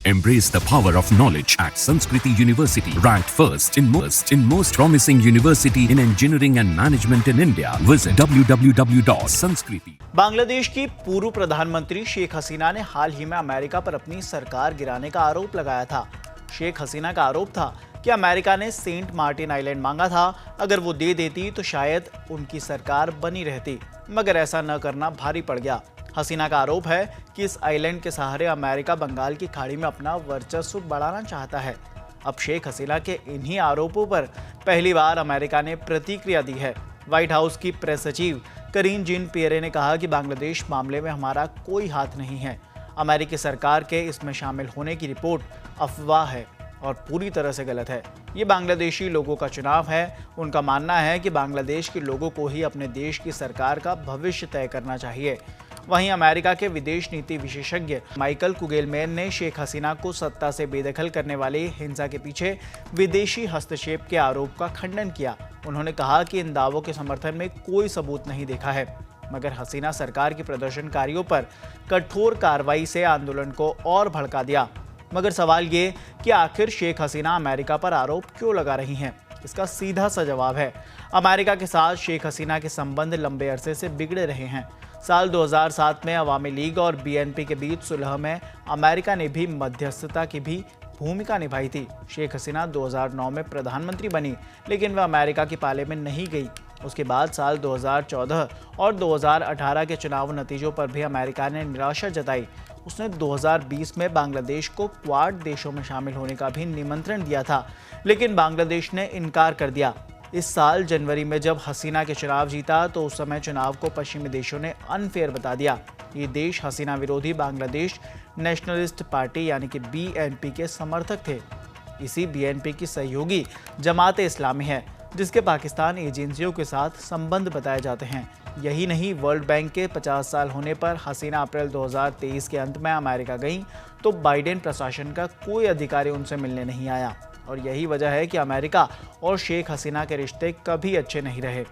Embrace the power of knowledge at Sanskriti University, ranked first in most promising university in engineering and management in India. Visit www.sanskriti. Bangladesh की पूर्व प्रधानमंत्री शेख हसीना ने हाल ही में America पर अपनी सरकार गिराने का आरोप लगाया था। शेख हसीना का आरोप था कि अमेरिका ने सेंट मार्टिन आइलैंड मांगा था, अगर वो दे देती तो शायद उनकी सरकार बनी रहती, मगर ऐसा न करना भारी पड़ गया। हसीना का आरोप है कि इस आइलैंड के सहारे अमेरिका बंगाल की खाड़ी में अपना वर्चस्व बढ़ाना चाहता है। अब शेख हसीना के इन्हीं आरोपों पर पहली बार अमेरिका ने प्रतिक्रिया दी है। व्हाइट हाउस की प्रेस सचिव करीन जीन पियरे ने कहा कि बांग्लादेश मामले में हमारा कोई हाथ नहीं है। अमेरिकी सरकार के इसमें शामिल होने की रिपोर्ट अफवाह है और पूरी तरह से गलत है। ये बांग्लादेशी लोगों का चुनाव है। उनका मानना है कि बांग्लादेश के लोगों को ही अपने देश की सरकार का भविष्य तय करना चाहिए। वहीं अमेरिका के विदेश नीति विशेषज्ञ माइकल कुगेलमैन ने शेख हसीना को सत्ता से बेदखल करने वाली हिंसा के पीछे विदेशी हस्तक्षेप के आरोप का खंडन किया। उन्होंने कहा कि इन दावों के समर्थन में कोई सबूत नहीं देखा है, मगर हसीना सरकार के प्रदर्शनकारियों पर कठोर कार्रवाई से आंदोलन को और भड़का दिया। मगर सवाल ये कि आखिर शेख हसीना अमेरिका पर आरोप क्यों लगा रही हैं? इसका सीधा सा जवाब है, अमेरिका के साथ शेख हसीना के संबंध लंबे अरसे से बिगड़े रहे हैं। साल 2007 में अवामी लीग और बीएनपी के बीच सुलह में अमेरिका ने भी मध्यस्थता की भी भूमिका निभाई थी। शेख हसीना 2009 में प्रधानमंत्री बनी, लेकिन वह अमेरिका के पाले में नहीं गई। उसके बाद साल 2014 और 2018 के चुनाव नतीजों पर भी अमेरिका ने निराशा जताई। उसने 2020 में बांग्लादेश को क्वाड देशों में शामिल होने का भी निमंत्रण दिया था, लेकिन बांग्लादेश ने इनकार कर दिया। इस साल जनवरी में जब हसीना के चुनाव जीता तो उस समय चुनाव को पश्चिमी देशों ने अनफेयर बता दिया। ये देश हसीना विरोधी बांग्लादेश नेशनलिस्ट पार्टी यानी कि बीएनपी के समर्थक थे। इसी बीएनपी की सहयोगी जमात इस्लामी है, जिसके पाकिस्तान एजेंसियों के साथ संबंध बताए जाते हैं। यही नहीं, वर्ल्ड बैंक के 50 साल होने पर हसीना अप्रैल 2023 के अंत में अमेरिका गई तो बाइडेन प्रशासन का कोई अधिकारी उनसे मिलने नहीं आया, और यही वजह है कि अमेरिका और शेख हसीना के रिश्ते कभी अच्छे नहीं रहे।